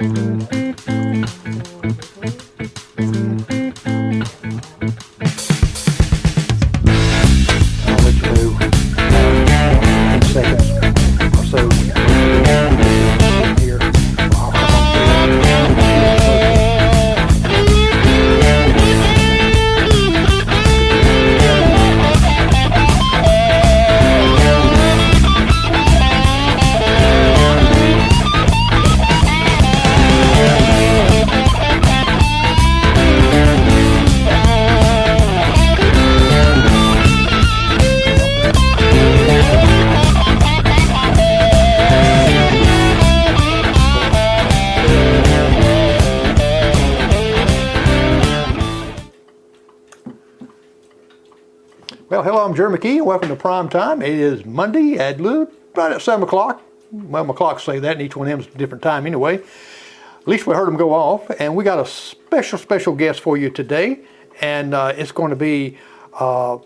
let you know in seconds or so here. I'll come up Well, hello, I'm Jerry McKee, and welcome to Prime Time. It is Monday at right at 7 o'clock. Well, my clocks say that, and each one of them is a different time anyway. At least we heard them go off, and we got a special guest for you today, and it's going to be Zahmariya?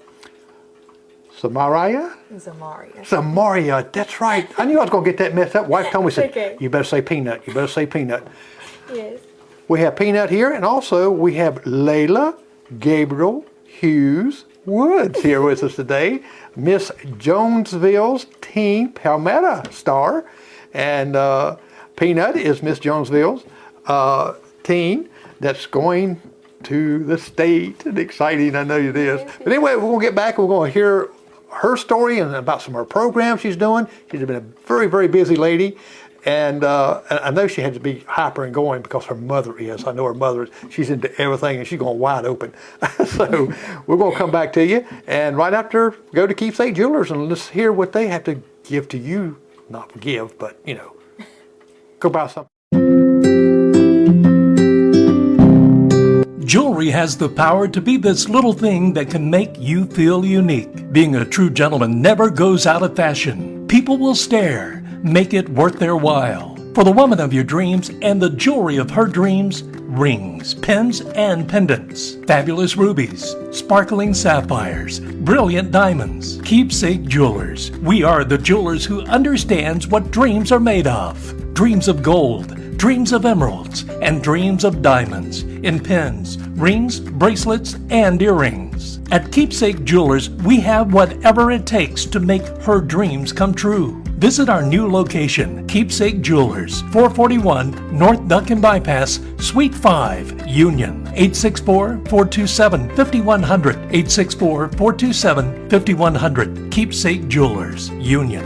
Zahmariya, that's right. I knew I was going to get that messed up. Wife told me, said, okay. You better say Peanut, you better say Peanut. Yes. We have Peanut here, and also we have Layla Gabriel Hughes Woods here with us today, Miss Jonesville's teen Palmetto star, and Peanut is Miss Jonesville's teen that's going to the state. And exciting, I know it is. But anyway, we're going to get back and we're going to hear her story and about some of her programs she's doing. She's been a very busy lady. And I know she had to be hyper and going because her mother is. I know her mother is. She's into everything and she's going wide open. So we're going to come back to you. And right after, go to Keepsake Jewelers and let's hear what they have to give to you. Not give, but, you know, go buy something. Jewelry has the power to be this little thing that can make you feel unique. Being a true gentleman never goes out of fashion. People will stare. Make it worth their while. For the woman of your dreams and the jewelry of her dreams, rings, pins, and pendants, fabulous rubies, sparkling sapphires, brilliant diamonds. Keepsake Jewelers. We are the jewelers who understands what dreams are made of. Dreams of gold, dreams of emeralds, and dreams of diamonds in pins, rings, bracelets, and earrings. At Keepsake Jewelers, we have whatever it takes to make her dreams come true. Visit our new location, Keepsake Jewelers, 441 North Duncan Bypass, Suite 5, Union, 864-427-5100, 864-427-5100, Keepsake Jewelers, Union.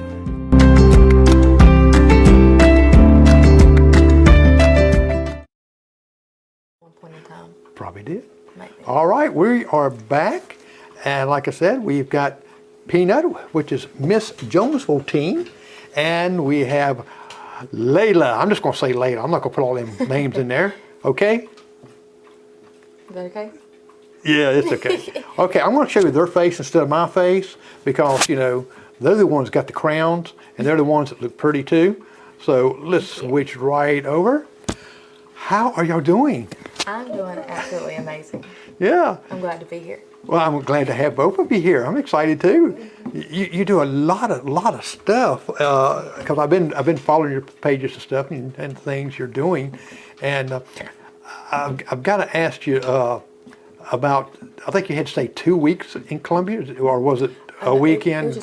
One point in time. Probably did. Maybe. All right, we are back. And like I said, we've got Peanut, which is Miss Jonesville teen. And we have Layla. I'm just going to say Layla. I'm not going to put all them names in there. Okay? Is that okay? Yeah, it's okay. Okay, I'm going to show you their face instead of my face because, you know, they're the ones that got the crowns and they're the ones that look pretty too. So let's switch right over. How are y'all doing? I'm doing absolutely amazing. Yeah. I'm glad to be here. Well, I'm glad to have both of you here. I'm excited too. You do a lot of stuff because I've been following your pages and stuff and things you're doing, and I've got to ask you about. I think you had to stay 2 weeks in Columbia, or was it a weekend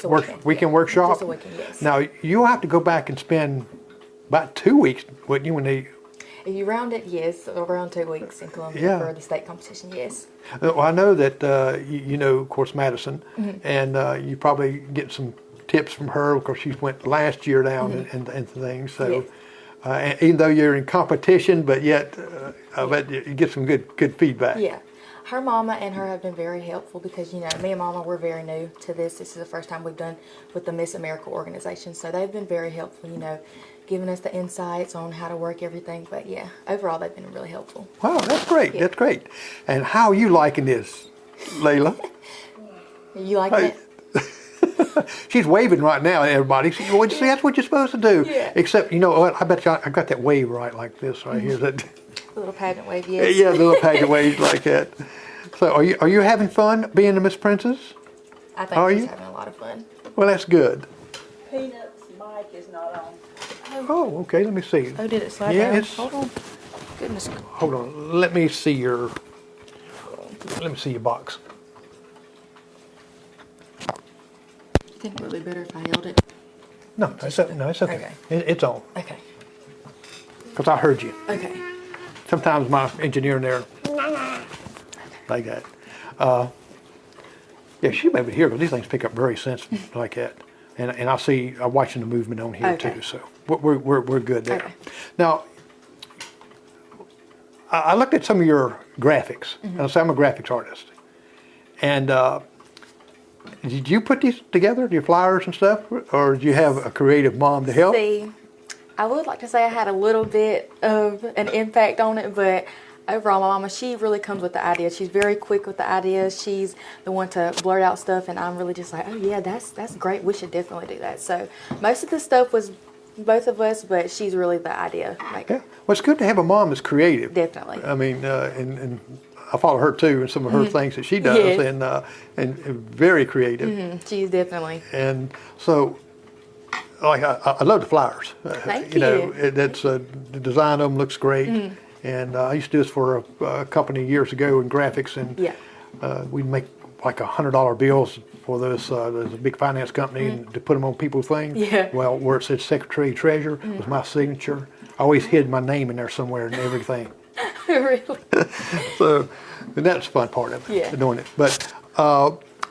weekend workshop? Just a weekend, yes. Now you'll have to go back and spend about 2 weeks, wouldn't you, when they? If you round it, yes, around 2 weeks in Columbia for the state competition, yes. Well, I know that you know, of course, Madison, and you probably get some tips from her because she went last year down and things. So, and even though you're in competition, but yet, I bet you get some good feedback. Yeah, her mama and her have been very helpful because, you know, me and mama, we're very new to this. This is the first time we've done with the Miss America organization, so they've been very helpful, you know, giving us the insights on how to work everything. But yeah, overall they've been really helpful. Wow, that's great. Yeah. That's great. And how are you liking this, Layla? You liking it? She's waving right now at everybody. See, that's what you're supposed to do. Yeah. Except, you know what, I bet you I got that wave right like this right here. That A little pageant wave, yes. Yeah, the little pageant waves like that. So are you having fun being a Miss Princess? I think she's having a lot of fun. Well, that's good. Peanut's mic is not on. Oh, okay. Let me see. Oh, did it slide Yeah, down? it's. Hold on. Goodness. Hold on. Let me see your. Let me see your box. You think it would be better if I held it? No, it's okay. No, it's okay. Okay. It's on. Okay. Because I heard you. Okay. Sometimes my engineer in there, like that. Yeah, she may be here, but these things pick up very sensitive like that. And I'm watching the movement on here Okay. too, so we're good there. Okay. Now, I looked at some of your graphics, and I say I'm a graphics artist. And did you put these together, your flyers and stuff, or did you have a creative mom to help? See, I would like to say I had a little bit of an impact on it, but overall, my mama, she really comes with the ideas. She's very quick with the ideas. She's the one to blurt out stuff, and I'm really just like, oh yeah, that's great. We should definitely do that. So most of the stuff was both of us, but she's really the idea maker. Yeah. Well, it's good to have a mom that's creative. Definitely. I mean, and I follow her too, and some of her things that she does, Yes. and very creative. She's definitely. And so, like, I love the flyers. Thank you. know, you. that's the design of them looks great. And I used to do this for a company years ago in graphics, and Yeah. we'd make like $100 bills for this. There's a big finance company, and to put them on people's things. Yeah. Well, where it said Secretary Treasurer was my signature. I always hid my name in there somewhere and everything. Really. So, and that's the fun part of it, Yeah. doing it. But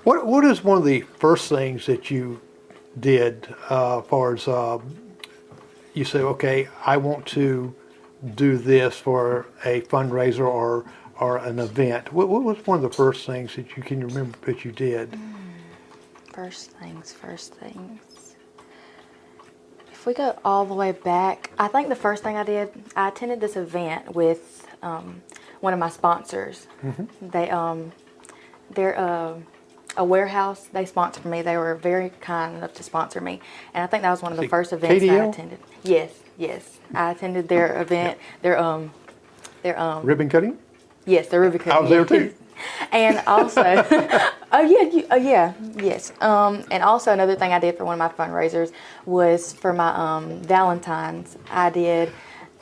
what is one of the first things that you did as far as you say, okay, I want to do this for a fundraiser or an event? What was one of the first things that you can remember that you did? First things. If we go all the way back, I think the first thing I did, I attended this event with one of my sponsors. They're a warehouse. They sponsored me. They were very kind enough to sponsor me, and I think that was one of the first events that I KDL? attended. Yes, I attended their event. Their Ribbon cutting? yes, their Rubicon. I was there too. And also, yes. And also another thing I did for one of my fundraisers was for my Valentine's. I did.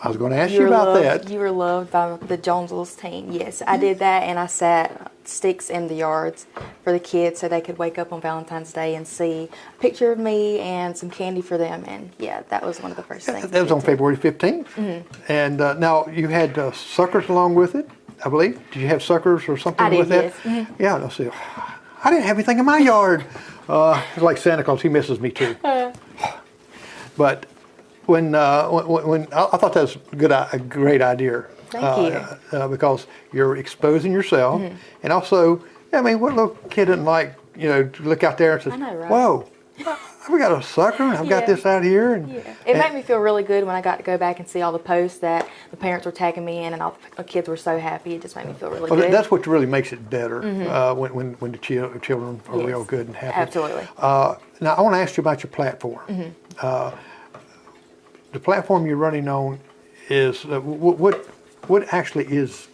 I was going to ask you about that. You were loved by the Jonesville's team. Yes, I did that, and I sat sticks in the yards for the kids so they could wake up on Valentine's Day and see a picture of me and some candy for them. And yeah, that was one of the first things. That was on February 15th. And now you had suckers along with it, I believe. Did you have suckers or something I did, with that? yes. Mm-hmm. Yeah, let's see. I didn't have anything in my yard. It's like Santa Claus, he misses me too. But when I thought that was a great idea. Thank you. Because you're exposing yourself, and also, I mean, what little kid didn't like, to look out there and says, I know, right? "Whoa, I've got a sucker, and I've got Yeah. this out here." And, It made me feel really good when I got to go back and see all the posts that the parents were tagging me in, and all the kids were so happy. It just made me feel really well, good. that's what really makes it better when the children are Yes. real good and happy. Absolutely. Now, I want to ask you about your platform. The platform you're running on is what actually is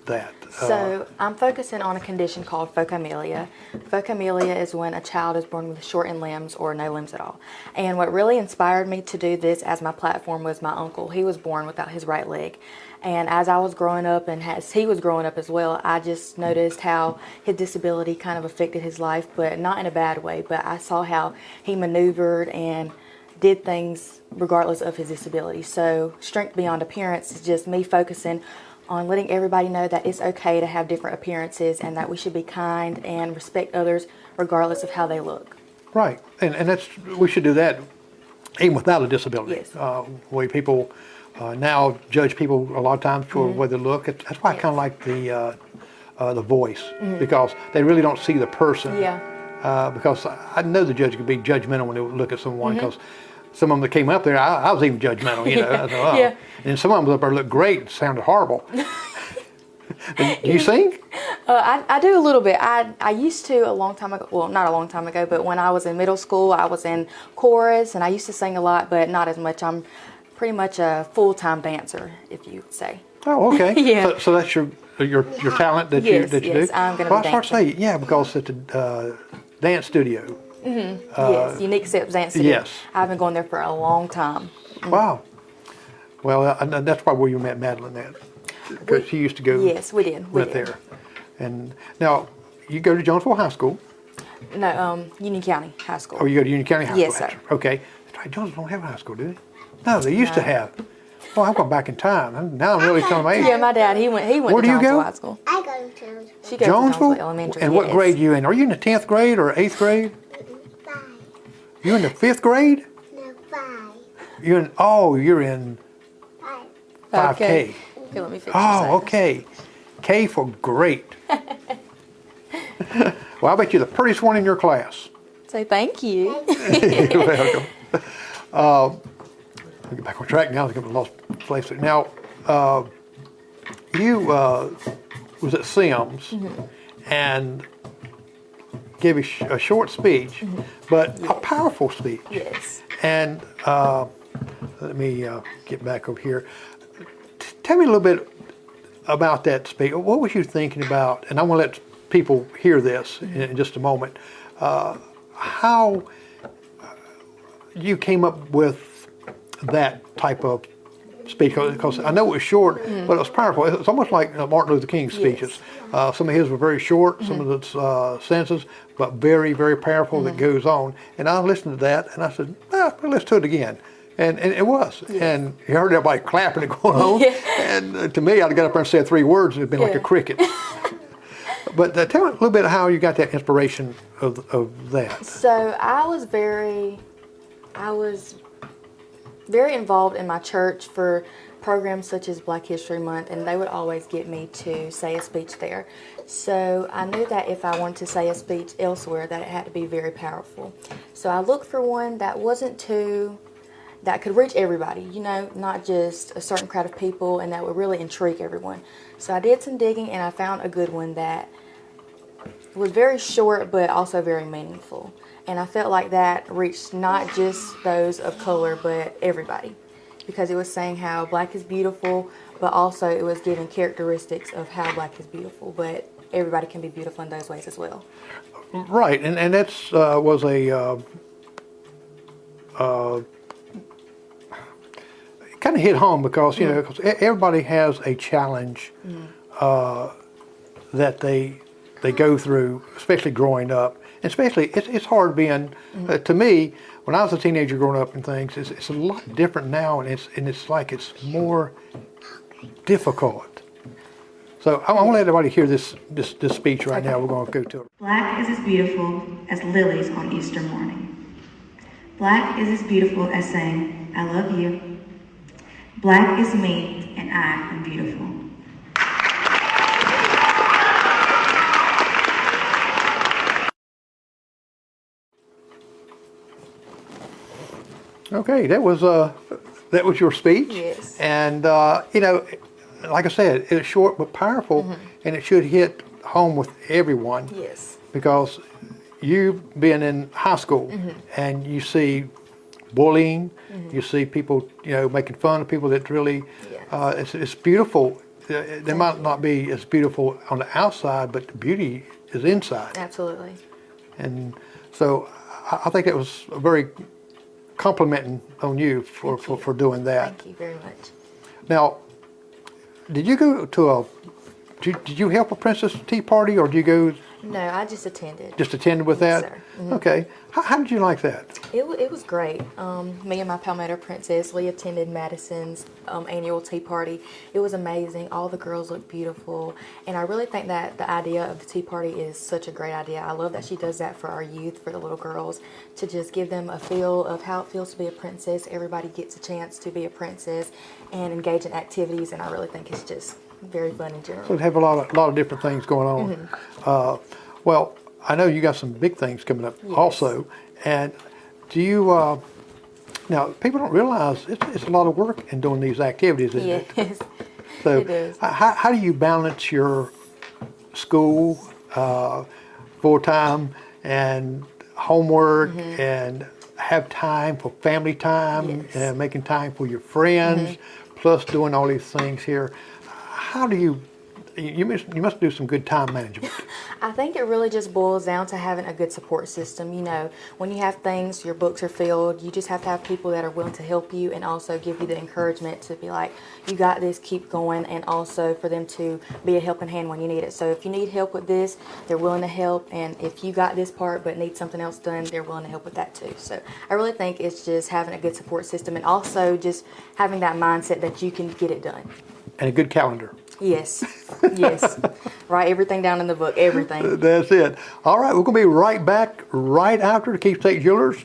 that? So I'm focusing on a condition called phocomelia. Phocomelia is when a child is born with shortened limbs or no limbs at all. And what really inspired me to do this as my platform was my uncle. He was born without his right leg. And as I was growing up and as he was growing up as well, I just noticed how his disability kind of affected his life, but not in a bad way. But I saw how he maneuvered and did things regardless of his disability. So Strength Beyond Appearance is just me focusing on letting everybody know that it's okay to have different appearances and that we should be kind and respect others regardless of how they look. Right, and we should do that even without a disability. Yes. Way people now judge people a lot of times for the way they look. That's why I kind of like the voice, because they really don't see the person. Yeah. Because I know the judge can be judgmental when they look at someone, because some of them that came up there, I was even judgmental, I thought, oh. Yeah. And some of them up there looked great, it sounded horrible. Do you sing? I do a little bit. I used to a long time ago, well, not a long time ago, but when I was in middle school, I was in chorus and I used to sing a lot, but not as much. I'm pretty much a full-time dancer, if you would say. Oh, okay. Yeah. So that's your talent that Yes, you do? yes, I'm gonna be Well, I was dancing. to say, yeah, because at the dance studio. Yes, Unique Steps Dance Studio. yes. I've been going there for a long time. Wow. Well, and that's probably where you met Madeline at, because she used to go. Yes, we did. We went did. there. And now you go to Jonesville High School. No, Union County High School. Oh, you go to Union County High Yes, School. sir. Okay. That's right. Jonesville don't have a high school, do they? No, they used to have. Oh, I'm going back in time. Now I'm really telling my age. Yeah, my dad, he went Where to do you Jonesville go? High School. I go to Jonesville. She goes to Jonesville? Jonesville Elementary. And what yes. grade you in? Are you in the 10th grade or 8th grade? 5. You in the 5th grade? No, 5. You're in 5. 5K. Okay, let me fix your Oh, size. okay. K for great. Well, I bet you're the prettiest one in your class. Say thank you. You're welcome. I'll get back on track now. I think I've lost place. Now, you was at Sims and gave a short speech, but a powerful speech. Yes. And let me get back over here. Tell me a little bit about that speech. What was you thinking about? And I want to let people hear this in just a moment. How you came up with that type of speech? Because I know it was short, but it was powerful. It's almost like Martin Luther King's speeches. Some of his were very short, some of its sentences, but very, very powerful that goes on. And I listened to that, and I said, let's do it again. And it was. Yes. And you heard everybody clapping and going on. Yeah. And to me, I'd have got up there and said 3 words, and it'd been like a cricket. But tell me a little bit how you got that inspiration of that. So I was very involved in my church for programs such as Black History Month, and they would always get me to say a speech there. So I knew that if I wanted to say a speech elsewhere, that it had to be very powerful. So I looked for one that that could reach everybody, not just a certain crowd of people, and that would really intrigue everyone. So I did some digging, and I found a good one that was very short, but also very meaningful. And I felt like that reached not just those of color, but everybody. Because it was saying how Black is beautiful, but also it was giving characteristics of how Black is beautiful. But everybody can be beautiful in those ways as well. Right, and that's was a kind of hit home because, because everybody has a challenge that they go through, especially growing up. Especially, it's hard being, to me, when I was a teenager growing up and things, it's a lot different now, and it's like it's more difficult. So I want to let everybody hear this speech right now. We're going to go to it. Black is as beautiful as lilies on Easter morning. Black is as beautiful as saying, I love you. Black is me, and I am beautiful. Okay, that was your speech. Yes. And like I said, it's short but powerful, and it should hit home with everyone. Yes. Because you being in high school and you see bullying, you see people making fun of people that really it's beautiful. They might not be as beautiful on the outside, but the beauty is inside. Absolutely. And so I think it was a very complimenting on you for doing that. Thank you very much. Now, did you go to did you help a Princess Tea Party, or did you go No, I just attended. just attend with Yes, that? sir. Okay. How did you like that? It was great. Me and my Palmetto Princess, we attended Madison's annual tea party. It was amazing. All the girls looked beautiful. And I really think that the idea of the tea party is such a great idea. I love that she does that for our youth, for the little girls, to just give them a feel of how it feels to be a princess. Everybody gets a chance to be a princess and engage in activities, and I really think it's just very fun in general. So they have a lot of different things going on. Well, I know you got some big things coming up also. And do you, now people don't realize it's a lot of work in doing these activities, isn't it? Yes, So it is. how do you balance your school, full-time, and homework, and have time for family time, Yes. and making time for your friends, plus doing all these things here? How do you must do some good time management. I think it really just boils down to having a good support system. You know, when you have things, your books are filled, you just have to have people that are willing to help you and also give you the encouragement to be like, you got this, keep going, and also for them to be a helping hand when you need it. So if you need help with this, they're willing to help, and if you got this part but need something else done, they're willing to help with that too. So I really think it's just having a good support system and also just having that mindset that you can get it done. And a good calendar. Yes, yes. Write everything down in the book, everything. That's it. All right, we're going to be right back right after the Keepsake Jewelers.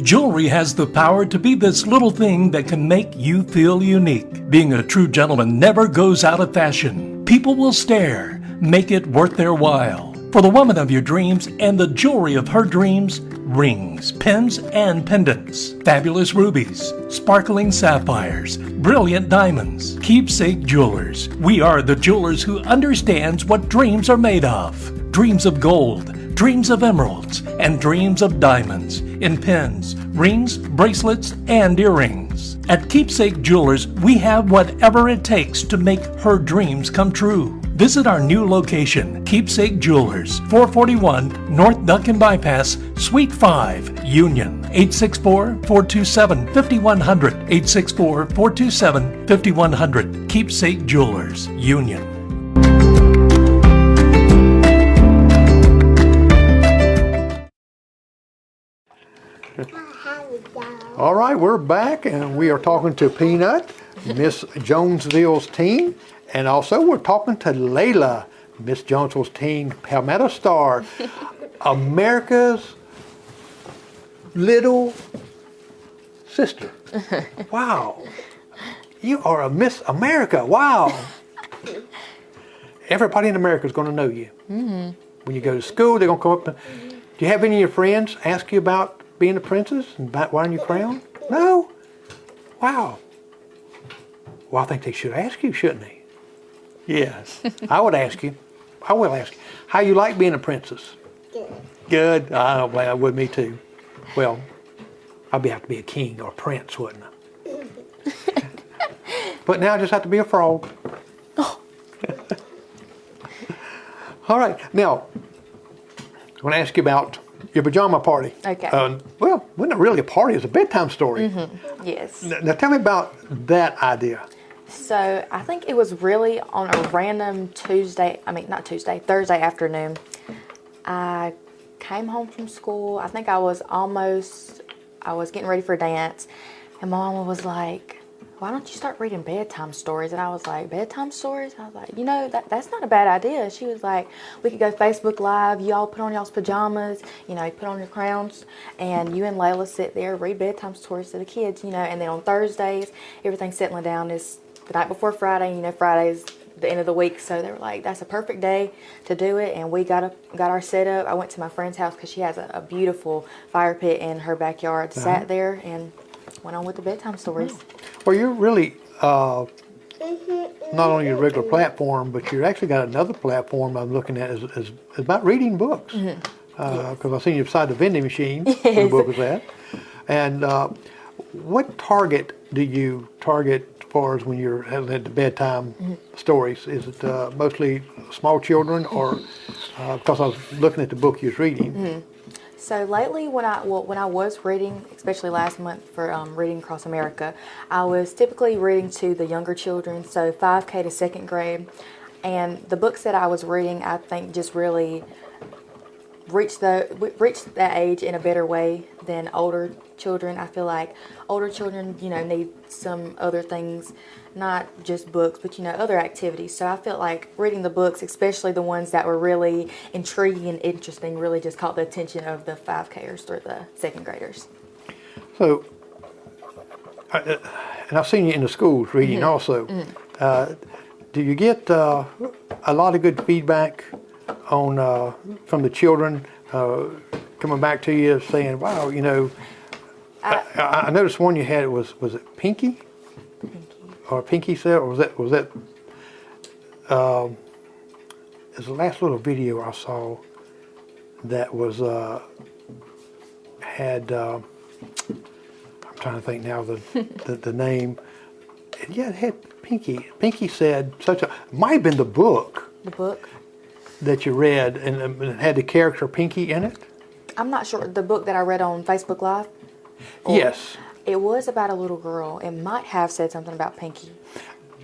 Jewelry has the power to be this little thing that can make you feel unique. Being a true gentleman never goes out of fashion. People will stare, make it worth their while. For the woman of your dreams and the jewelry of her dreams, rings, pins, and pendants, fabulous rubies, sparkling sapphires, brilliant diamonds. Keepsake Jewelers. We are the jewelers who understands what dreams are made of. Dreams of gold, dreams of emeralds, and dreams of diamonds in pins, rings, bracelets, and earrings. At Keepsake Jewelers, we have whatever it takes to make her dreams come true. Visit our new location, Keepsake Jewelers, 441 North Duncan Bypass, Suite 5, Union, 864-427-5100, 864-427-5100, Keepsake Jewelers, Union. All right, we're back, and we are talking to Peanut, Miss Jonesville's teen, and also we're talking to Layla, Miss Jonesville's teen Palmetto star, America's little sister. Wow, you are a Miss America. Wow. Everybody in America is going to know you. Mm-hmm. When you go to school, they're going to come up. Do you have any of your friends ask you about being a princess and about wearing your crown? No? Wow. Well, I think they should ask you, shouldn't they? Yes. I would ask you. I will ask you. How you like being a princess? Good. Good? Oh, well, would me too. Well, I'd have to be a king or a prince, wouldn't I? But now I just have to be a frog. Oh. All right. Now, I want to ask you about your pajama party. Okay. Well, wasn't it really a party? It was a bedtime story. Mm-hmm. Yes. Now tell me about that idea. So I think it was really on a random Thursday afternoon. I came home from school. I think I was getting ready for dance. And Mama was like, why don't you start reading bedtime stories? And I was like, bedtime stories? I was like, that's not a bad idea. She was like, we could go Facebook Live. You all put on y'all's pajamas, you put on your crowns, and you and Layla sit there, read bedtime stories to the kids, and then on Thursdays, everything's settling down. It's the night before Friday, Friday's the end of the week, so they were like, that's a perfect day to do it. And we got our setup. I went to my friend's house because she has a beautiful fire pit in her backyard, sat there, and went on with the bedtime stories. Well, you're really not on your regular platform, but you actually got another platform I'm looking at is about reading books. Because I've seen you beside the vending machine where the book is at. And what target do you target as far as when you're at the bedtime stories? Is it mostly small children, or because I was looking at the book you was reading? So lately, when I was reading, especially last month for Reading Across America, I was typically reading to the younger children, so 5K to second grade. And the books that I was reading, I think, just really reached that age in a better way than older children. I feel like older children, need some other things, not just books, but other activities. So I felt like reading the books, especially the ones that were really intriguing and interesting, really just caught the attention of the 5Kers or the second graders. So, and I've seen you in the schools reading also. Do you get a lot of good feedback on from the children coming back to you saying, "Wow, I noticed one you had was it Pinky? Or Pinky said, or was that? It's the last little video I saw that was had. I'm trying to think now the name. And yeah, it had Pinky. Pinky said might have been the book. The book? That you read and it had the character Pinky in it? I'm not sure. The book that I read on Facebook Live? Yes. It was about a little girl. It might have said something about Pinky.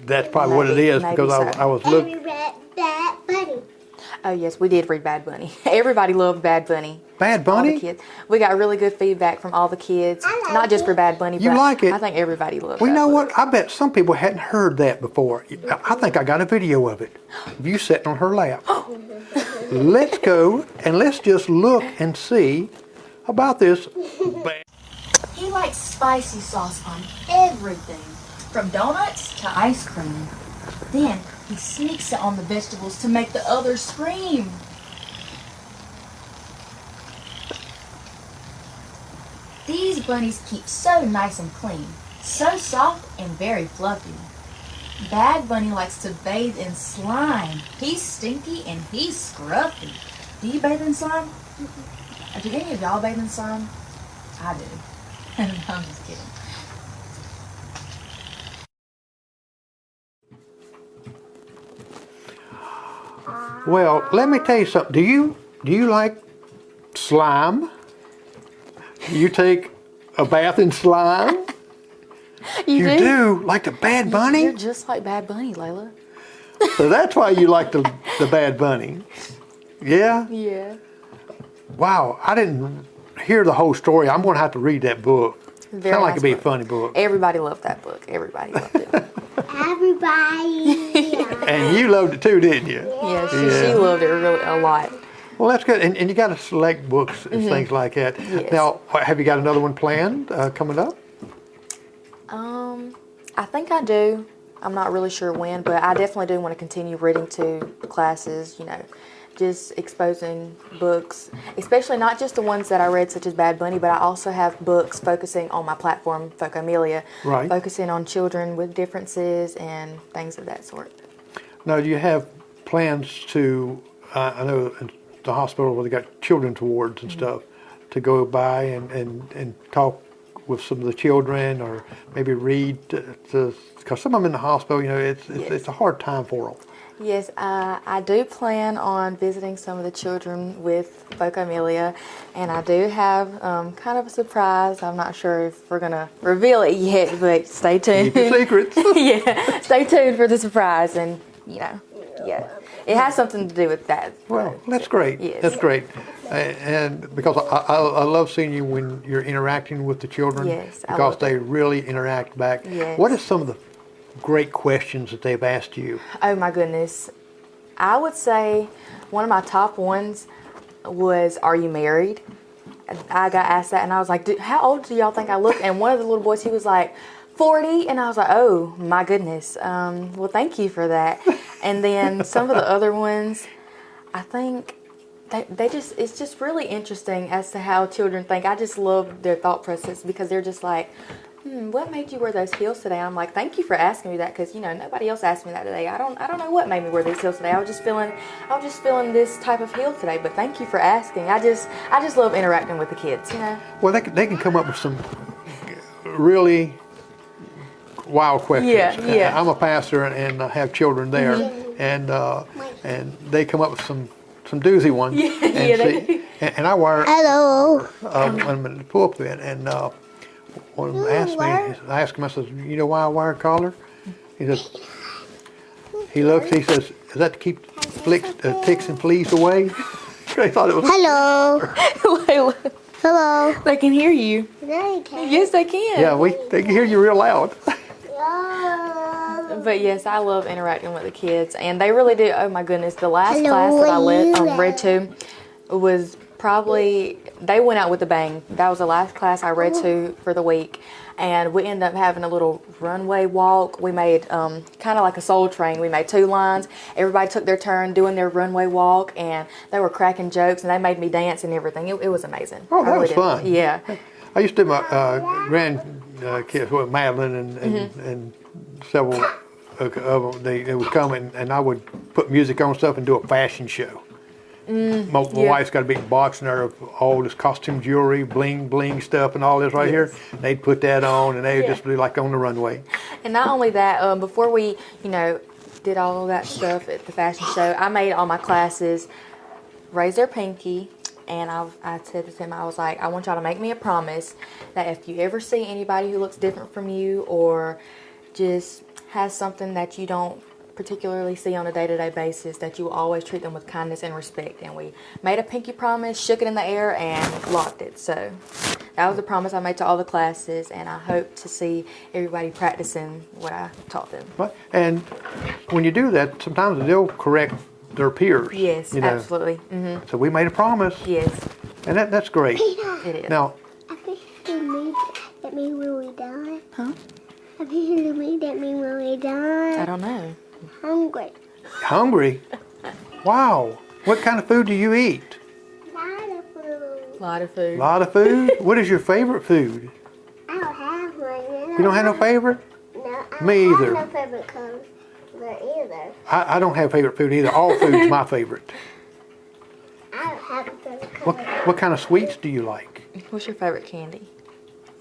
That's probably what it is because so. I was And looking. we read Bad Bunny. Oh, yes, we did read Bad Bunny. Everybody loved Bad Bunny. Bad All the Bunny? kids. We got really good feedback from all the kids. I like Not just it. for Bad Bunny, You but like it? I think everybody loved Well, you that know book. what? I bet some people hadn't heard that before. I think I got a video of it. You sitting on her lap. Let's go and let's just look and see about this. He likes spicy sauce on everything, from donuts to ice cream. Then he sneaks it on the vegetables to make the others scream. These bunnies keep so nice and clean, so soft and very fluffy. Bad Bunny likes to bathe in slime. He's stinky and he's scruffy. Do you bathe in slime? Do any of y'all bathe in slime? I do. I'm just kidding. Well, let me tell you something. Do you like slime? Do you take a bath in slime? You do? Like the Bad Bunny? You're just like Bad Bunny, Layla. So that's why you like the Bad Bunny. Yeah? Yeah. Wow, I didn't hear the whole story. I'm going to have to read that book. Very Sound like nice it'd be a book. funny book. Everybody loved that book. Everybody loved it. Everybody. And you loved it too, didn't you? Yeah, she Yeah. loved it really a lot. Well, that's good. And you got to select books and things like that. Yes. Now, have you got another one planned coming up? I think I do. I'm not really sure when, but I definitely do want to continue reading to classes, just exposing books, especially not just the ones that I read, such as Bad Bunny, but I also have books focusing on my platform, Phocomelia, Right. focusing on children with differences and things of that sort. Now, do you have plans to, I know in the hospital where they got children's wards and stuff, to go by and talk with some of the children or maybe read because some of them in the hospital, it's a hard time for them. Yes, I do plan on visiting some of the children with Phocomelia, and I do have kind of a surprise. I'm not sure if we're going to reveal it yet, but stay tuned. Keep your secrets. Yeah, stay tuned for the surprise, and yeah, it has something to do with that. Well, that's great. Yes. That's great. And because I love seeing you when you're interacting with the children. Yes, I because love they really interact back. Yes. What are some of the great questions that they've asked you? Oh my goodness. I would say one of my top ones was, "Are you married?" I got asked that and I was like, "How old do y'all think I look?" And one of the little boys, he was like, 40, and I was like, "Oh my goodness." Well, thank you for that. And then some of the other ones, I think it's just really interesting as to how children think. I just love their thought process because they're just like, what made you wear those heels today? I'm like, thank you for asking me that because nobody else asked me that today. I don't know what made me wear these heels today. I was just feeling this type of heel today. But thank you for asking. I just love interacting with the kids. Well, they can come up with some really wild questions. Yeah. I'm a pastor and I have children there, and they come up with some doozy ones. Yeah, and they see, And I wire Hello. when I'm in the pulpit, and one of them asked me, I asked him, I said, you know why I wear a collar? He says, he looks, he says, is that to keep ticks and fleas away? I thought it was. Hello. Layla, Hello. they can hear you. They can. Yes, they can. Yeah, they can hear you real loud. But yes, I love interacting with the kids, and they really do. Oh my goodness, the last Hello, class that I Layla. read to was probably, they went out with a bang. That was the last class I read to for the week, and we ended up having a little runway walk. We made kind of like a soul train. We made 2 lines. Everybody took their turn doing their runway walk, and they were cracking jokes, and they made me dance and everything. It was amazing. Oh, I that really was did. fun. Yeah. I used to do my grandkids with Madeline and several of them. They would come and I would put music on stuff and do a fashion show. My wife's got a big box in there of all this costume jewelry, bling bling stuff, and all this right here. They'd put that on, and they would just be like on the runway. And not only that, before we, did all of that stuff at the fashion show, I made all my classes raise their pinky, and I said to them, I was like, I want y'all to make me a promise that if you ever see anybody who looks different from you or just has something that you don't particularly see on a day-to-day basis, that you will always treat them with kindness and respect. And we made a pinky promise, shook it in the air, and locked it. So that was a promise I made to all the classes, and I hope to see everybody practicing what I taught them. But, and when you do that, sometimes they'll correct their peers. Yes, absolutely. Mm-hmm. So we made a promise. Yes, And that's great. it is. Now, I think that means when we die. Huh? I think that means when we die. I don't know. Hungry. hungry? Wow. What kind of food do you eat? Lot of food. A lot of food. A lot of food? What is your favorite food? I don't have one. You don't have no favorite? No, I Me don't either. have no favorite color either. I don't have favorite food either. All food's my favorite. I don't have a favorite color. What kind of sweets do you like? What's your favorite candy?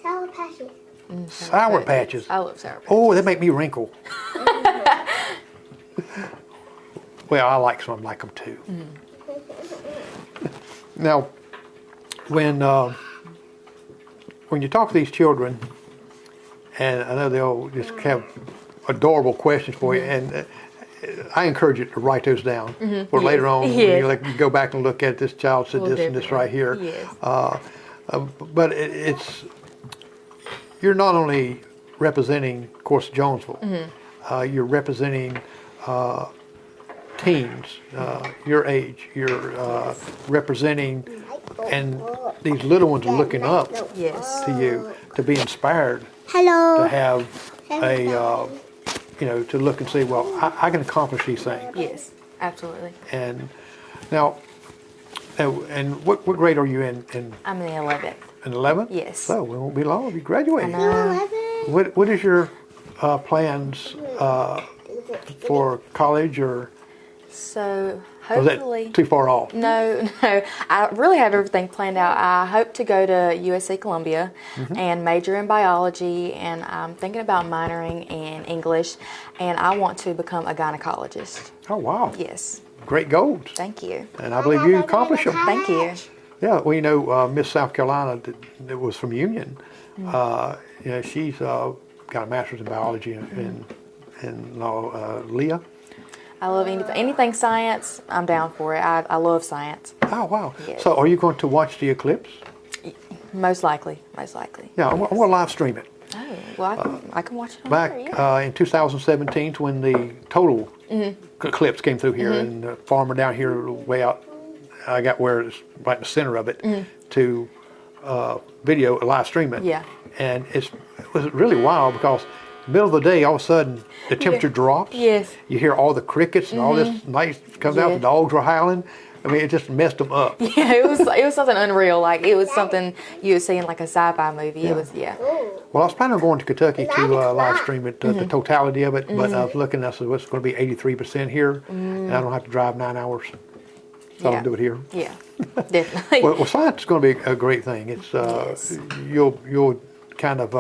Sour Patches. Sour Patches. I love Sour Patches. Oh, that make me wrinkle. Well, I like some like them too. Now, when you talk to these children, and I know they'll just have adorable questions for you, and I encourage you to write those down for later on. When you go back and look at this child said this and this right here. Yes. But it's you're not only representing, of course, Jonesville. You're representing teens your age. You're representing, and these little ones are looking up Yes. to you to be inspired, Hello. to have a to look and say, well, I can accomplish these things. Yes, absolutely. And now, and what grade are you in? I'm in the 11th. In 11th? Yes. So we won't be long. You graduate. I know. 11. What is your plans for college, or So was hopefully. that too far off? No. I really have everything planned out. I hope to go to USC Columbia and major in biology, and I'm thinking about minoring in English, and I want to become a gynecologist. Oh wow! Yes. Great goals, Thank you. and I believe you accomplish them. Thank you. Yeah, well, Miss South Carolina that was from Union. She's got a master's in biology in Leah. I love anything science. I'm down for it. I love science. Oh wow! Yes. So are you going to watch the eclipse? Most likely. Yeah. Yeah, I'm going to live stream it. Oh, well, I can watch it on Back there, yeah. in 2017, when the total eclipse came through here, and the farmer down here way out, I got where it's right in the center of it, to video, live stream it. Yeah. And it was really wild because middle of the day, all of a sudden, the temperature drops. Yes. You hear all the crickets and all this nice comes out. The Yes. dogs were howling. I mean, it just messed them up. Yeah, it was something unreal. Like it was something you would see in like a sci-fi movie. It was Well, I was planning on going to Kentucky to live stream it, the totality of it, but I was looking, I said, well, it's going to be 83% here, and I don't have to drive 9 hours. So I'll do it here. Yeah, definitely. Well, science is going to be a great thing. It's Yes. you'll kind of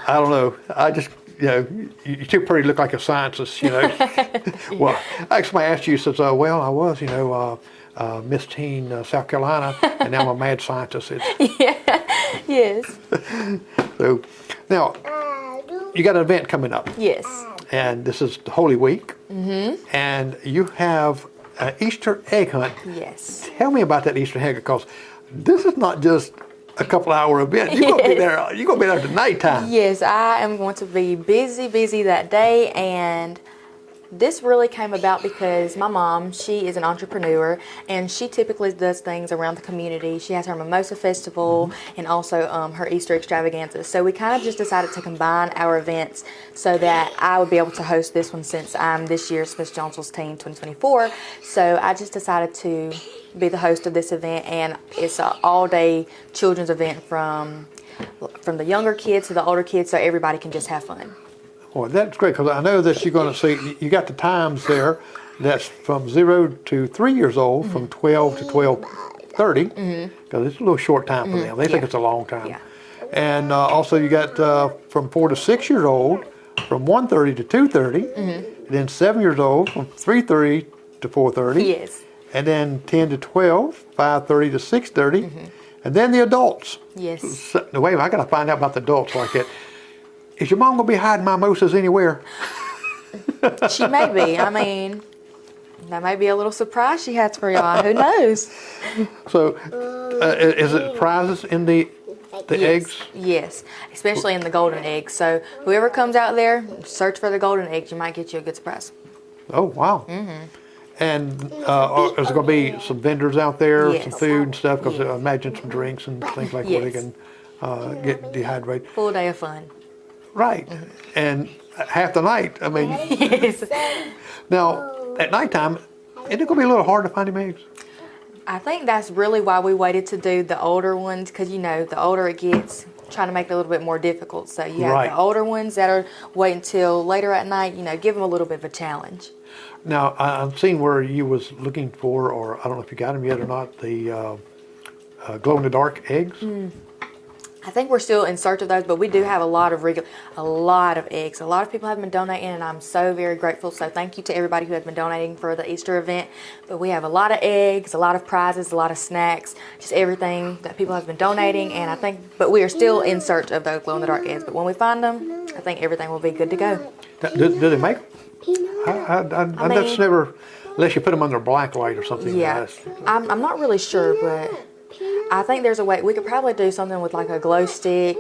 I don't know. you two pretty look like a scientist, Well, actually, I asked you, says, well, I was, Miss Teen, South Carolina, and now I'm a mad scientist. Yes. So, now, you got an event coming up. Yes. And this is the Holy Week. Mm-hmm. And you have an Easter egg hunt. Yes. Tell me about that Easter egg, because this is not just a couple hour event. You're gonna be there. You're gonna be there at nighttime. Yes, I am going to be busy that day, and this really came about because my mom, she is an entrepreneur, and she typically does things around the community. She has her Mimosa Festival and also her Easter extravaganza. So we kind of just decided to combine our events so that I would be able to host this one, since I'm this year's Miss Jonesville's Teen 2024. So I just decided to be the host of this event, and it's an all-day children's event from the younger kids to the older kids, so everybody can just have fun. Well, that's great, because I know that you're going to see, you got the times there, that's from 0 to 3 years old, from 12 to 12:30, because it's a little short time for them. They think it's a long time. Yeah. And also you got from 4 to 6 years old, from 1:30 to 2:30, and then 7 years old, from 3:30 to 4:30. Yes. And then 10 to 12, 5:30 to 6:30, and then the adults. Yes. So, wait a minute, I got to find out about the adults like that. Is your mom going to be hiding mimosas anywhere? She may be. I mean, that may be a little surprise she has for y'all. Who knows? So, is it prizes in the eggs? Yes, especially in the golden eggs. So whoever comes out there, search for the golden eggs. You might get you a good surprise. Oh, wow. And is there going to be some vendors out there, Yes. some food and stuff? Because Yes. I imagine some drinks and things like where they Yes. can get dehydrated. Full day of fun. Right. And half the night, I mean. Yes. Now, at nighttime, isn't it going to be a little hard to find them eggs? I think that's really why we waited to do the older ones, because the older it gets, trying to make it a little bit more difficult. So you have Right. the older ones that are waiting until later at night. Give them a little bit of a challenge. Now, I've seen where you was looking for, or I don't know if you got them yet or not, the glow-in-the-dark eggs. I think we're still in search of those, but we do have a lot of eggs. A lot of people have been donating, and I'm so very grateful. So thank you to everybody who has been donating for the Easter event. But we have a lot of eggs, a lot of prizes, a lot of snacks, just everything that people have been donating. And but we are still in search of those glow-in-the-dark eggs. But when we find them, I think everything will be good to go. Do they make them? I that's never, unless you put them under a black light or something. Yeah, I'm not really sure, but I think there's a way. We could probably do something with like a glow stick,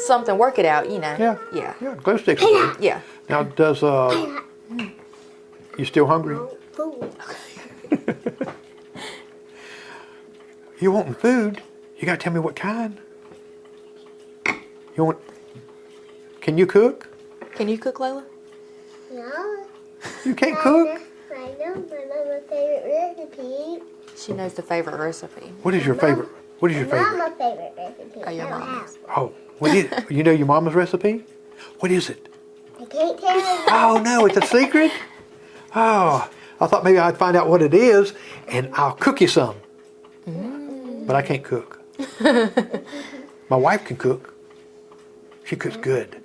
something, work it out, Yeah. Yeah. Yeah, glow sticks are good. Yeah. Now, does, you still hungry? You wanting food? You got to tell me what kind. Can you cook? Can you cook, Layla? No. You can't cook? I know my favorite recipe. She knows the favorite recipe. What is your favorite? What is your favorite? Mama's favorite recipe. Oh, your mama's. Oh, what is, you know your mama's recipe? What is it? I can't tell you. Oh no, it's a secret? Oh, I thought maybe I'd find out what it is and I'll cook you some. But I can't cook. My wife can cook. She cooks good.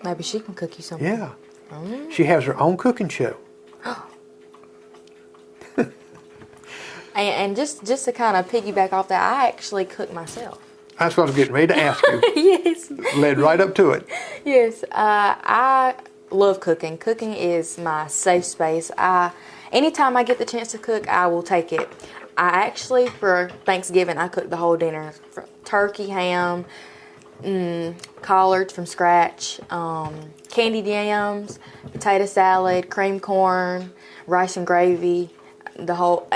Maybe she can cook you something. Yeah. She has her own cooking show. And just to kind of piggyback off that, I actually cook myself. That's what I was getting ready to ask you. Yes. Led right up to it. Yes. I love cooking. Cooking is my safe space. Anytime I get the chance to cook, I will take it. I actually, for Thanksgiving, I cooked the whole dinner. Turkey, ham, collards from scratch, candied yams, potato salad, cream corn, rice and gravy, the whole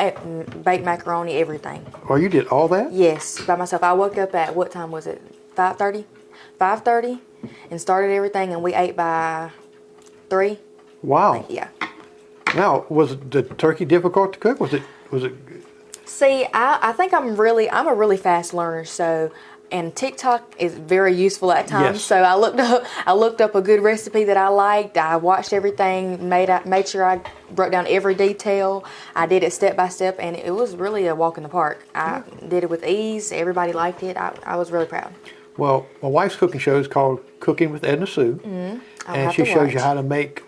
baked macaroni, everything. Well, you did all that? Yes, by myself. I woke up at, what time was it? 5:30? 5:30, and started everything, and we ate by 3. Wow. Yeah. Now, was the turkey difficult to cook? Was it? See, I think I'm a really fast learner, so, and TikTok is very useful at times. Yes. So I looked up a good recipe that I liked. I watched everything, made sure I wrote down every detail. I did it step by step, and it was really a walk in the park. I did it with ease. Everybody liked it. I was really proud. Well, my wife's cooking show is called Cooking with Edna Sue. and have she to shows you watch. how to make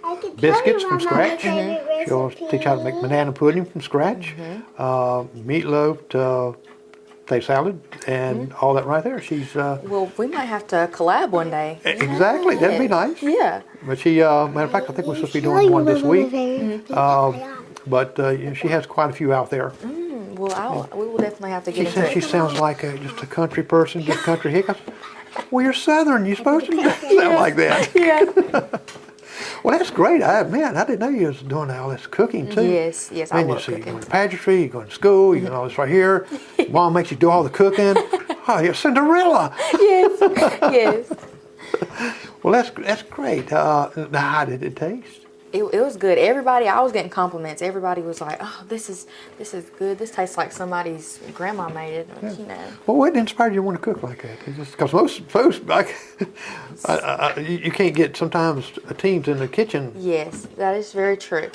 I can tell biscuits you from about my scratch. favorite She'll teach you how to make banana pudding from scratch, meatloaf, potato salad, and all that right there. She's Well, we might have to collab one day. exactly. That'd be nice. Yeah. But she, matter of fact, I think we're supposed to be doing one this week. But you know, she has quite a few out there. Well, we will definitely have to She get says into she it. sounds like just a country person, just country hick. I said, well, you're Southern. You're supposed to sound like that. Yeah. Well, that's great. I didn't know you was doing all this cooking too. Yes, I Man, love you see, you cooking. go to pageantry, you go to school, you do all this right here. Mom makes you do all the cooking. Oh, you're Cinderella. Yes, yes. Well, that's great. Now, how did it taste? It was good. Everybody, I was getting compliments. Everybody was like, "Oh, this is good. This tastes like somebody's grandma made it." You know. Well, what inspired you to want to cook like that? Because most folks, like, you can't get sometimes teams in the kitchen. Yes, that is very true.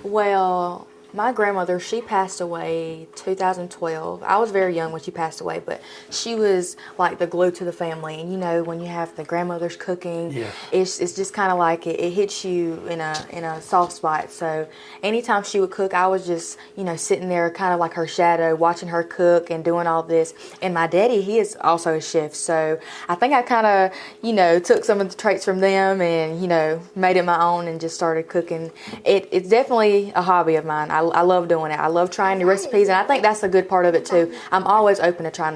Well, my grandmother, she passed away 2012. I was very young when she passed away, but she was like the glue to the family. And you know, when you have the grandmothers cooking, Yes. it's just kind of like it hits you in a soft spot. So anytime she would cook, I was just, you know, sitting there kind of like her shadow, watching her cook and doing all this. And my daddy, he is also a chef. So I think I kind of, you know, took some of the traits from them and, you know, made it my own and just started cooking. It's definitely a hobby of mine. I love doing it. I love trying new recipes, and I think that's a good part of it too. I'm always open to trying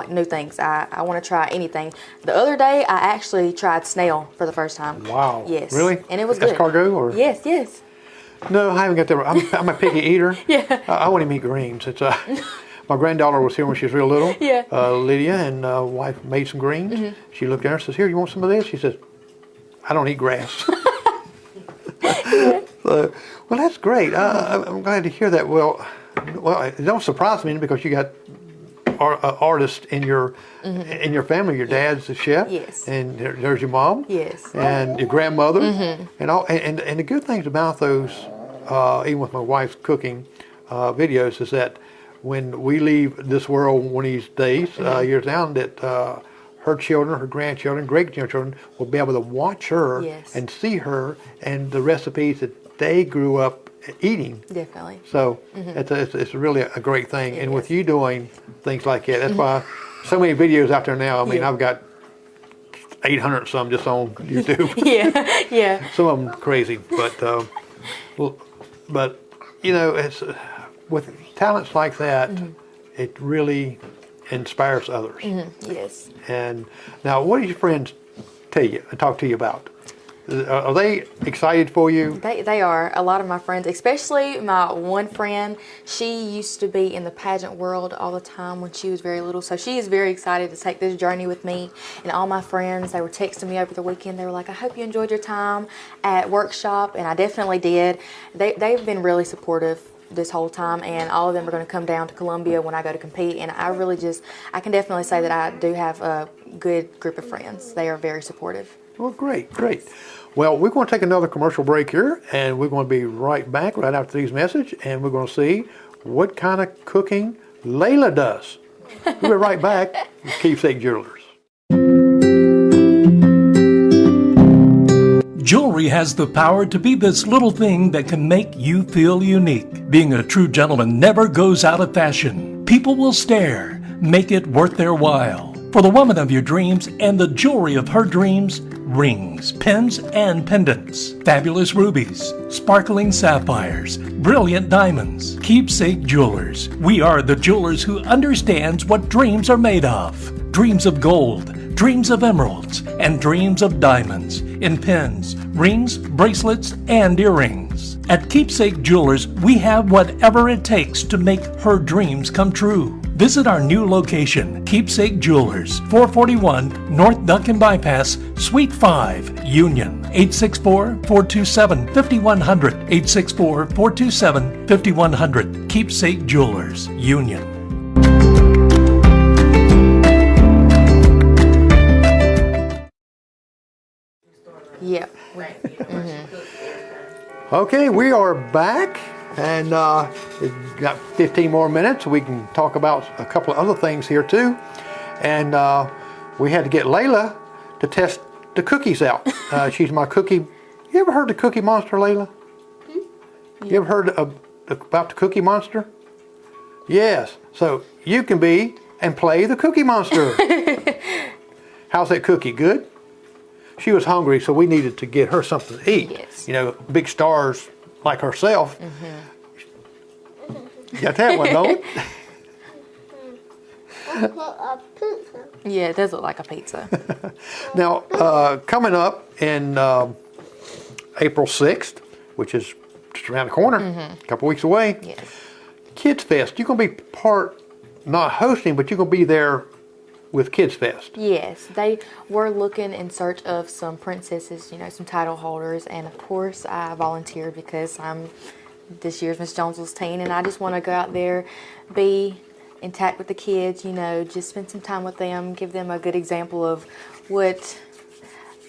new things. I want to try anything. The other day, I actually tried snail for the first time. Wow. Yes. Really? And it was good. Escargot or? Yes, yes. No, I haven't got there. I'm a picky eater. Yeah. I want to eat greens. It's my granddaughter was here when she was real little. Yeah. Lydia and wife made some greens. She looked at her and says, "Here, you want some of this?" She says, "I don't eat grass." So, well, that's great. I'm glad to hear that. Well, it don't surprise me because you got artists in your family. Your dad's a chef. Yes. And there's your mom. Yes. And your grandmother. And all. And the good things about those, even with my wife's cooking videos, is that when we leave this world one of these days, years down, that her children, her grandchildren, great-grandchildren will be able to watch her Yes. and see her and the recipes that they grew up eating. Definitely. So it's really a great thing. It And with is. you doing things like that, that's why so many videos out there now. I mean, Yeah. I've got 800 some just on YouTube. Yeah, yeah. Some of them crazy, but you know, it's with talents like that, it really inspires others. Yes. And now, what do your friends tell you and talk to you about? Are they excited for you? They are. A lot of my friends, especially my one friend, she used to be in the pageant world all the time when she was very little. So she is very excited to take this journey with me. And all my friends, they were texting me over the weekend. They were like, "I hope you enjoyed your time at workshop." And I definitely did. They've been really supportive this whole time, and all of them are going to come down to Columbia when I go to compete. And I can definitely say that I do have a good group of friends. They are very supportive. Well, great, great. Well, we're going to take another commercial break here, and we're going to be right back right after these messages, and we're going to see what kind of cooking Layla does. We'll be right back with Keepsake Jewelers. Jewelry has the power to be this little thing that can make you feel unique. Being a true gentleman never goes out of fashion. People will stare. Make it worth their while. For the woman of your dreams and the jewelry of her dreams, rings, pins, and pendants, fabulous rubies, sparkling sapphires, brilliant diamonds. Keepsake Jewelers. We are the jewelers who understands what dreams are made of. Dreams of gold, dreams of emeralds, and dreams of diamonds in pins, rings, bracelets, and earrings. At Keepsake Jewelers, we have whatever it takes to make her dreams come true. Visit our new location, Keepsake Jewelers, 441 North Duncan Bypass, Suite 5, Union, 864-427-5100, 864-427-5100, Keepsake Jewelers, Union. Yep. Okay, we are back, and we've got 15 more minutes. We can talk about a couple of other things here too. And we had to get Layla to test the cookies out. She's my cookie. You ever heard the Cookie Monster, Layla? You ever heard about the Cookie Monster? Yes. So you can be and play the Cookie Monster. How's that cookie? Good? She was hungry, so we needed to get her something to eat. Yes. You know, big stars like herself. You got that one, don't you? A pizza. Yeah, it does look like a pizza. Now, coming up in April 6th, which is just around the corner, a couple weeks away, Yes. Kids Fest. You're going to be not hosting, but you're going to be there with Kids Fest. Yes, they were looking in search of some princesses, you know, some title holders, and of course I volunteered because I'm this year's Miss Jonesville's teen, and I just want to go out there, be intact with the kids, you know, just spend some time with them, give them a good example of what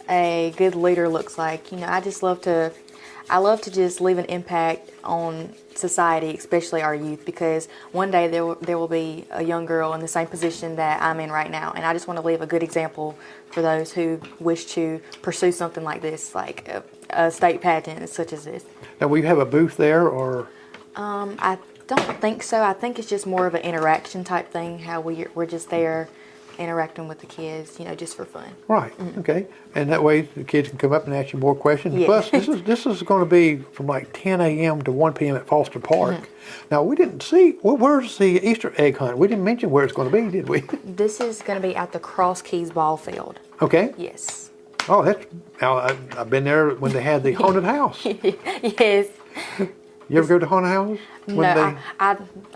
a good leader looks like. You know, I love to just leave an impact on society, especially our youth, because one day there will be a young girl in the same position that I'm in right now, and I just want to leave a good example for those who wish to pursue something like this, like a state pageant such as this. Now, will you have a booth there, or? I don't think so. I think it's just more of an interaction type thing, how we're just there interacting with the kids, you know, just for fun. Right. Okay. And that way the kids can come up and ask you more questions. Yeah. Plus, this is going to be from like 10 a.m. to 1 p.m. at Foster Park. Now, we didn't see, where's the Easter egg hunt? We didn't mention where it's going to be, did we? This is going to be at the Cross Keys ball field. Okay. Yes. Oh, I've been there when they had the haunted house. Yes. You ever go to haunted houses? No,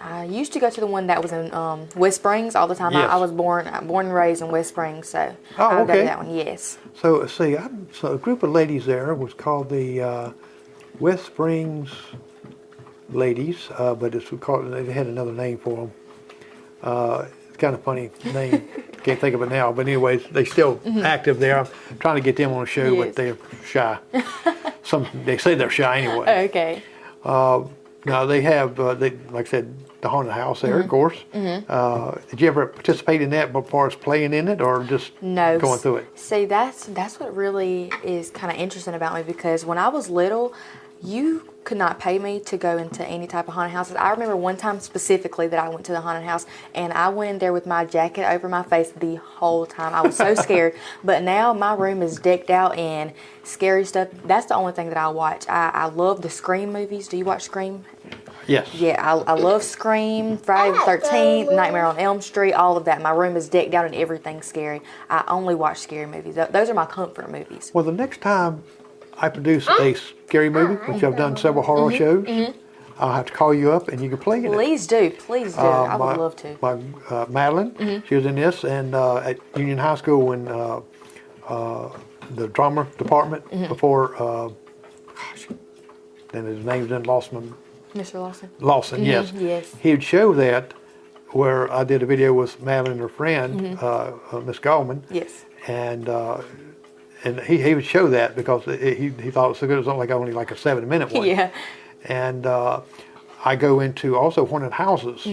I used to go to the one that was in West Springs all the time. Yes. I was born and raised in West Springs, so Oh, I go okay. to that one. Yes. So, see, so a group of ladies there was called the West Springs Ladies, but they had another name for them. It's kind of a funny name. Can't think of it now. But anyways, they still active there. I'm trying to get them on the show, but Yes. they're shy. They say they're shy anyway. Okay. Now they have, like I said, the haunted house there, of course. Did you ever participate in that as far as playing in it, or just No. going through it? See, that's what really is kind of interesting about me, because when I was little, you could not pay me to go into any type of haunted houses. I remember one time specifically that I went to the haunted house, and I went in there with my jacket over my face the whole time. I was so scared. But now my room is decked out in scary stuff. That's the only thing that I watch. I love the Scream movies. Do you watch Scream? Yes. Yeah, I love Scream, Friday the 13th, Nightmare on Elm Street, all of that. My room is decked out in everything scary. I only watch scary movies. Those are my comfort movies. Well, the next time I produce a scary movie, which I've done several horror shows, I'll have to call you up and you can play in it. Please do. Please do. I would love to. My Madeline, she was in this, and at Union High School when the drama department before, then his name's then lost my. Mr. Lawson? Lawson, yes. Yes. He would show that where I did a video with Madeline and her friend, Miss Goldman. Yes. And he would show that because he thought it was so good. It was only like a 7-minute one. Yeah. And I go into also haunted houses,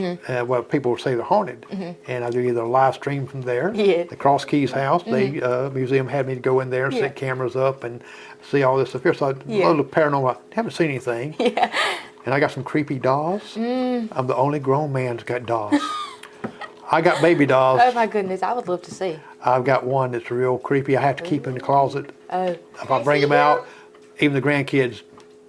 where people say they're haunted, and I do either a live stream from there. Yeah. The Cross Keys house, the museum had me to go in there, set cameras up, and see all this stuff here. So a little paranormal. I haven't seen anything. Yeah. And I got some creepy dolls. I'm the only grown man that's got dolls. I got baby dolls. Oh my goodness, I would love to see. I've got one that's real creepy. I have to keep in the closet. Oh. If I bring them out, even the grandkids,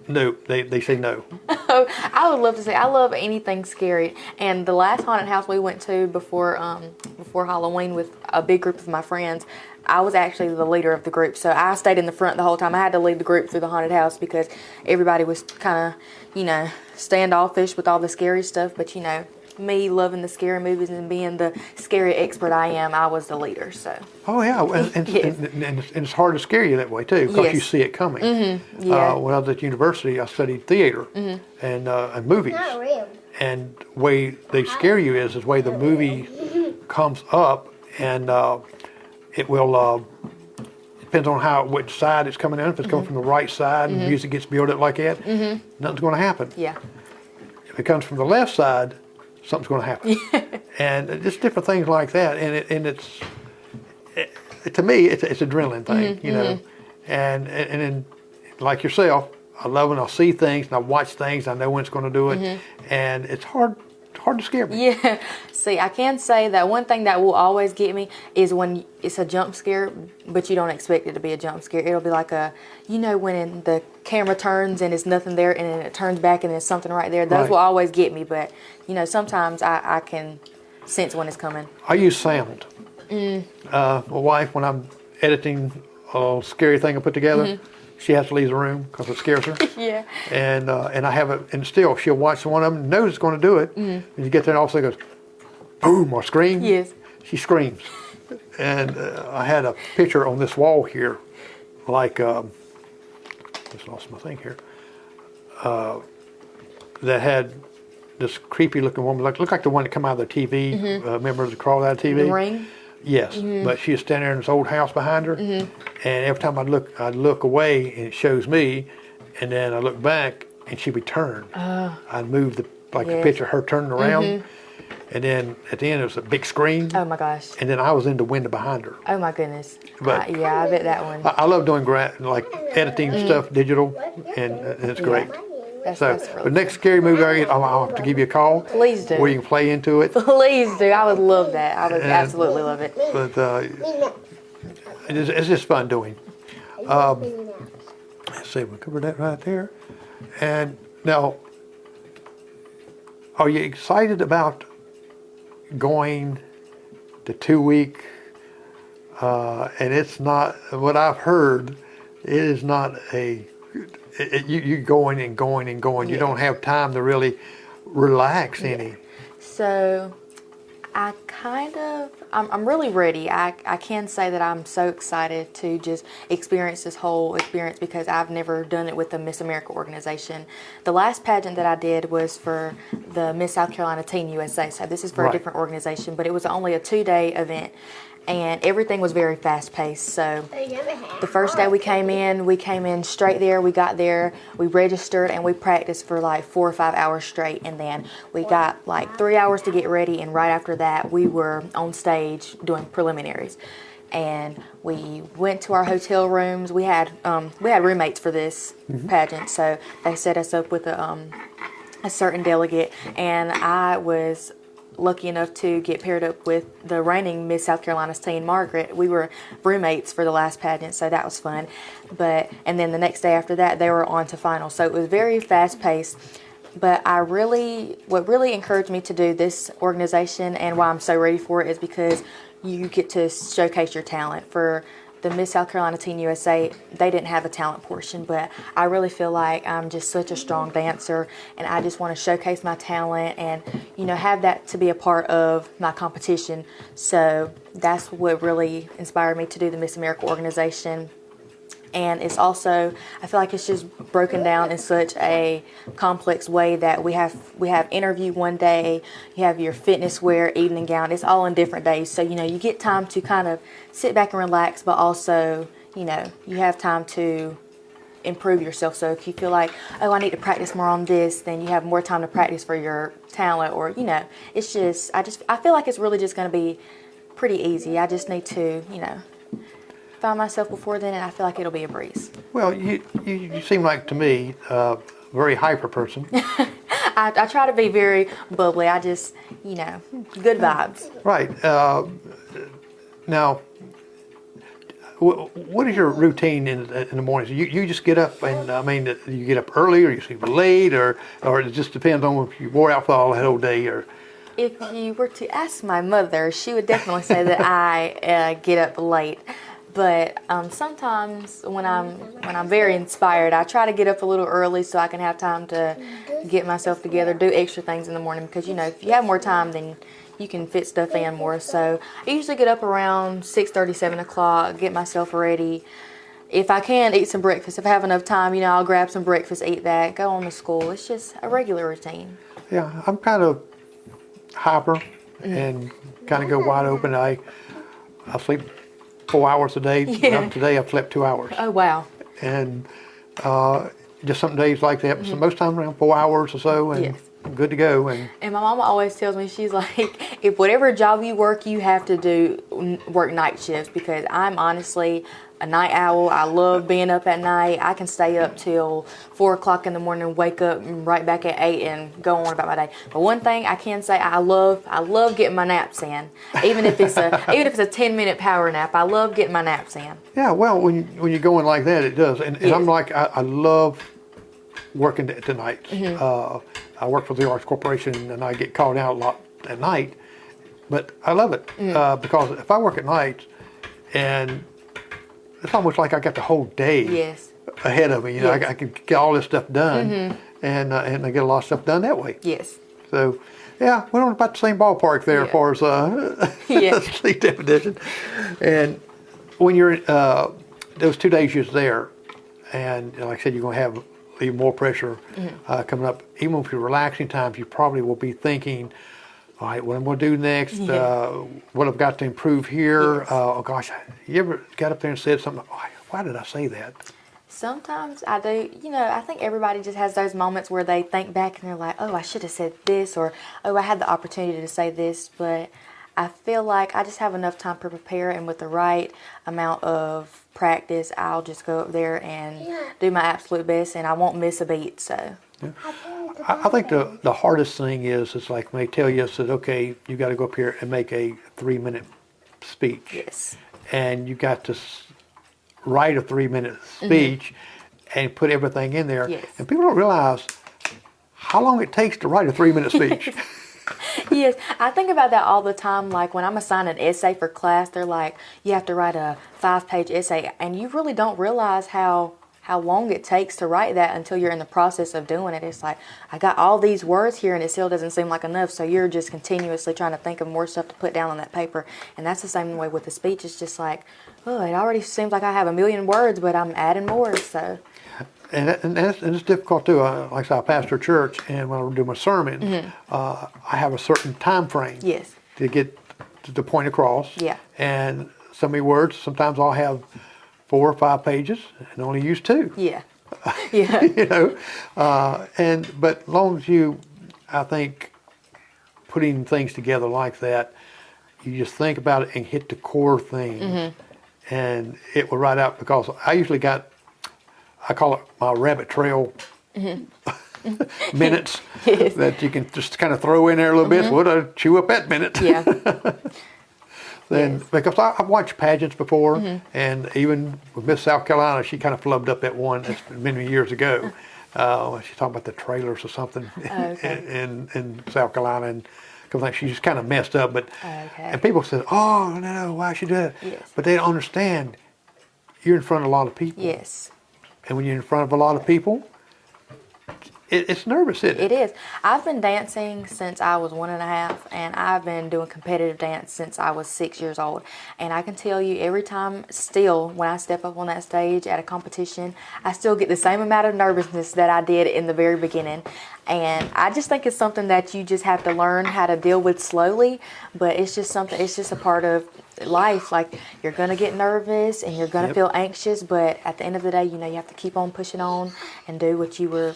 no, they say no. Oh, I would love to see. I love anything scary. And the last haunted house we went to before Halloween with a big group of my friends, I was actually the leader of the group. So I stayed in the front the whole time. I had to lead the group through the haunted house because everybody was kind of, standoffish with all the scary stuff. But, me loving the scary movies and being the scary expert I am, I was the leader. So. Oh yeah, and Yes. and it's hard to scare you that way too, because you Yes. see it coming. Yeah. When I was at university, I studied theater and movies. Not real. And the way they scare you is the way the movie comes up, and it will depends on which side it's coming in. If it's coming from the right side and the music gets built up like that, nothing's going to happen. Yeah. If it comes from the left side, something's going to happen. And just different things like that. And to me, it's adrenaline thing, you know. And then, like yourself, I love when I see things and I watch things. I know when it's going to do it, and it's hard to scare me. Yeah. See, I can say that one thing that will always get me is when it's a jump scare, but you don't expect it to be a jump scare. It'll be like when the camera turns and it's nothing there, and then it turns back and there's something right there. Those will always get me, but sometimes I can sense when it's coming. I use sound. My wife, when I'm editing a scary thing I put together, she has to leave the room because it scares her. Yeah. And I have it, and still she'll watch one of them, knows it's going to do it, and you get there and all of a sudden it goes, boom, or scream. Yes. She screams. And I had a picture on this wall here, like, just lost my thing here, that had this creepy looking woman, looked like the one that come out of the TV, remember the crawl out of TV? The Ring? Yes, but she was standing there in this old house behind her, and every time I'd look away and it shows me, and then I look back and she would turn. I'd move the picture of her turning around, and then at the end it was a big scream. Oh my gosh. And then I was in the window behind her. Oh my goodness. But yeah, I bet that one. I love doing editing stuff digital, and it's great. That's So really the next scary movie, I'll have to give you a call. Please do. Where you can play into it. Please do. I would love that. I would absolutely love it. But it's just fun doing. Let's see, we covered that right there. And now, are you excited about going to 2-week? And it's not, what I've heard, it is not you going and going and going. You don't have time to really relax any. So I'm really ready. I can say that I'm so excited to just experience this whole experience because I've never done it with the Miss America organization. The last pageant that I did was for the Miss South Carolina Teen USA. So this is for a different organization, but it was only a 2-day event. And everything was very fast-paced. So the first day we came in straight there. We got there, we registered, and we practiced for like 4 or 5 hours straight. And then we got like 3 hours to get ready. And right after that, we were on stage doing preliminaries. And we went to our hotel rooms. We had roommates for this pageant, so they set us up with a certain delegate, and I was lucky enough to get paired up with the reigning Miss South Carolina's teen, Margaret. We were roommates for the last pageant, so that was fun. And then the next day after that, they were on to finals. So it was very fast paced. But what really encouraged me to do this organization and why I'm so ready for it is because you get to showcase your talent. For the Miss South Carolina Teen USA, they didn't have a talent portion, but I really feel like I'm just such a strong dancer, and I just want to showcase my talent and, have that to be a part of my competition. So that's what really inspired me to do the Miss America organization. And it's also, I feel like it's just broken down in such a complex way that we have interview one day, you have your fitness wear, evening gown, it's all in different days. So, you get time to kind of sit back and relax, but also, you have time to improve yourself. So if you feel like, I need to practice more on this, then you have more time to practice for your talent, or, it's just, I feel like it's really just going to be pretty easy. I just need to, find myself before then, and I feel like it'll be a breeze. Well, you seem like, to me, a very hyper person. I try to be very bubbly. I just, good vibes. Right. Now, what is your routine in the mornings? You just get up, and you get up early, or you sleep late, or it just depends on if you wore out for all the whole day, or. If you were to ask my mother, she would definitely say that I get up late. But sometimes when I'm very inspired, I try to get up a little early so I can have time to get myself together, do extra things in the morning. Because, if you have more time, then you can fit stuff in more. So I usually get up around 6:30, 7 o'clock, get myself ready. If I can, eat some breakfast. If I have enough time, I'll grab some breakfast, eat that, go on to school. It's just a regular routine. Yeah, I'm kind of hyper and kind of go wide open. I sleep 4 hours a day. Yeah. Today I've slept 2 hours. Oh, wow. And just some days like that. So most times around 4 hours or so. And Yes. good to go. And my mama always tells me, she's like, if whatever job you work, you have to work night shifts, because I'm honestly a night owl. I love being up at night. I can stay up till 4 o'clock in the morning, wake up right back at 8 and go on about my day. But one thing I can say, I love getting my naps in. Even if it's a 10-minute power nap, I love getting my naps in. yeah, well, when you're going like that, it does. And Yes. I'm like, I love working tonight. I work for the Arts Corporation, and I get called out a lot at night. But I love it because if I work at night, and it's almost like I got the whole day Yes. ahead of me. You know, Yes. I can get all this stuff done, and I get a lot of stuff done that way. Yes. So, yeah, we're on about the same ballpark there as far as Yeah. sleep definition. And when you're those 2 days you're there, and like I said, you're going to have even more pressure coming up. Even if you're relaxing times, you probably will be thinking, all right, what I'm going to do next, what I've got to improve here. Yes. Oh gosh, you ever got up there and said something, oh, why did I say that? Sometimes I do. You know, I think everybody just has those moments where they think back and they're like, oh, I should have said this, or oh, I had the opportunity to say this. But I feel like I just have enough time to prepare, and with the right amount of practice, I'll just go up there and do my absolute best, and I won't miss a beat. So I think the hardest thing is like when they tell you, said, okay, you got to go up here and make a 3-minute speech. yes, And you got to write a 3-minute speech and put everything in there. Yes. And people don't realize how long it takes to write a 3-minute speech. yes, I think about that all the time. Like when I'm assigned an essay for class, they're like, you have to write a 5-page essay, and you really don't realize how long it takes to write that until you're in the process of doing it. It's like, I got all these words here and it still doesn't seem like enough, so you're just continuously trying to think of more stuff to put down on that paper. And that's the same way with the speech. It's just like, oh, it already seems like I have 1,000,000 words, but I'm adding more. So And it's difficult too. Like I said, I pastor a church, and when I do my sermon, I have a certain time frame yes, to get the point across. Yeah. And so many words, sometimes I'll have 4 or 5 pages and only use 2. yeah, yeah, You know, but as long as you, I think, putting things together like that, you just think about it and hit the core things, and it will write out. Because I usually I call it my rabbit trail minutes that you can just kind of throw in there a little bit. So we'll chew up that minute. yeah, Then Yes. because I've watched pageants before, and even with Miss South Carolina, she kind of flubbed up that one. That's been many years ago. She's talking about the trailers or something in South Carolina, and she just kind of messed up. But and people said, "Oh no, why should you do that?" Yes. But they don't understand. You're in front of a lot of people, yes. and when you're in front of a lot of people, it's nervous, isn't it? It is. I've been dancing since I was 1.5, and I've been doing competitive dance since I was 6 years old. And I can tell you, every time still, when I step up on that stage at a competition, I still get the same amount of nervousness that I did in the very beginning. And I just think it's something that you just have to learn how to deal with slowly. But it's just a part of life. Like, you're going to get nervous and you're going to feel anxious, but at the end of the day, you have to keep on pushing on and do what you were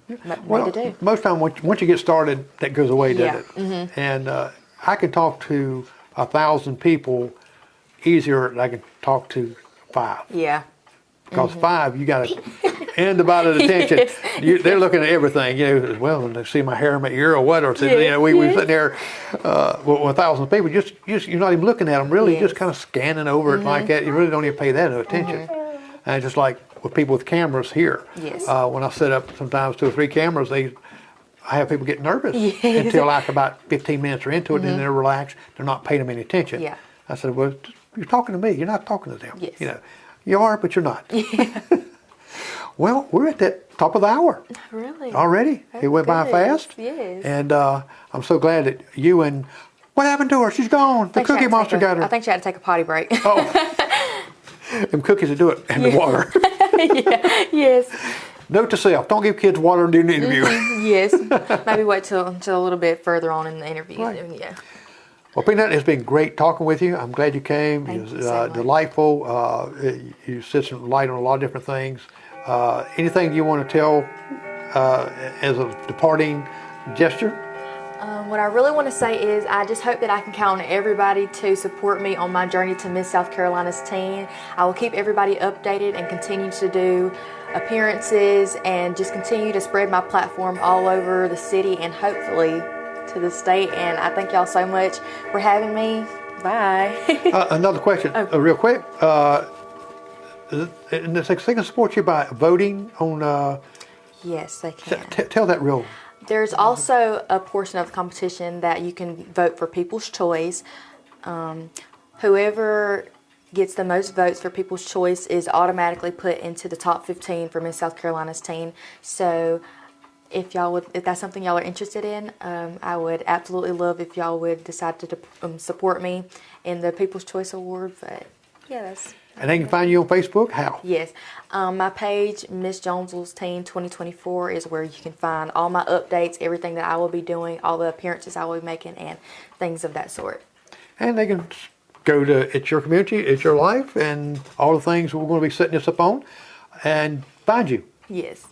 made to do. Most time, once you get started, that goes away, doesn't Yeah. it? And I can talk to 1,000 people easier than I can talk to 5. Yeah. Because 5, you got undivided attention. Yes. They're looking at everything. Well, when they see my hair in my ear or what, or we sitting there with 1,000 people. You're not even looking at them. Really, Yes. just kind of scanning over it like that. You really don't even pay that attention. And just like with people with cameras here. Yes. When I set up sometimes 2 or 3 cameras, I have people get nervous Yes. until like about 15 minutes are into it, and then they're relaxed. They're not paying them any attention. Yeah. I said, well, you're talking to me. You're not talking to them. Yes. You are, but you're not. Yeah. Well, we're at that top of the hour. Really? Already. It went by goodness, fast. yes. And I'm so glad that you and, what happened to her? She's gone. The Cookie Monster got her. I think she had to take a potty break. Them cookies will do it, and the water. Yes. Note to self, don't give kids water during the interview. Yes. Maybe wait till a little bit further on in the interview. Right. Yeah. Well, Peanut, it's been great talking with you. I'm glad you came. Thank It you was so much. delightful. You shed some light on a lot of different things. Anything you want to tell as a departing gesture? What I really want to say is I just hope that I can count on everybody to support me on my journey to Miss South Carolina's teen. I will keep everybody updated and continue to do appearances and just continue to spread my platform all over the city and hopefully to the state. And I thank y'all so much for having me. Bye. Another question, real quick. And they can support you by voting on. Yes, they can. Tell that real. There's also a portion of the competition that you can vote for People's Choice. Whoever gets the most votes for People's Choice is automatically put into the top 15 for Miss South Carolina's teen. So if that's something y'all are interested in, I would absolutely love if y'all would decide to support me in the People's Choice Award. But yeah, And they can find you on Facebook? How? Yes. My page, Miss Jonesville's Teen 2024, is where you can find all my updates, everything that I will be doing, all the appearances I will be making, and things of that sort. And they can go to It's Your Community, It's Your Life, and all the things we're going to be setting this up on, and find you. Yes.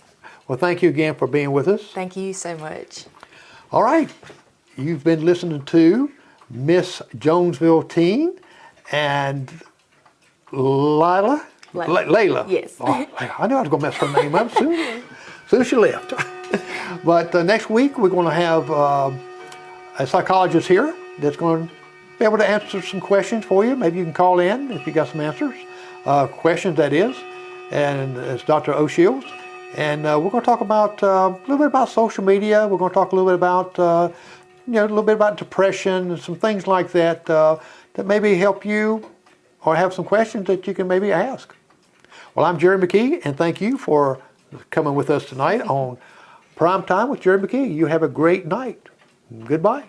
Well, thank you again for being with us. Thank you so much. All right. You've been listening to Miss Jonesville Teen and Layla. Yes. Oh, I knew I was going to mess her name up soon as she left. But next week we're going to have a psychologist here that's going to be able to answer some questions for you. Maybe you can call in if you got some answers, questions that is. And it's Dr. O'Shields. And we're going to talk about a little bit about social media. We're going to talk a little bit about a little bit about depression and some things like that that maybe help you or have some questions that you can maybe ask. Well, I'm Jerry McKee, and thank you for coming with us tonight on Prime Time with Jerry McKee. You have a great night. Goodbye.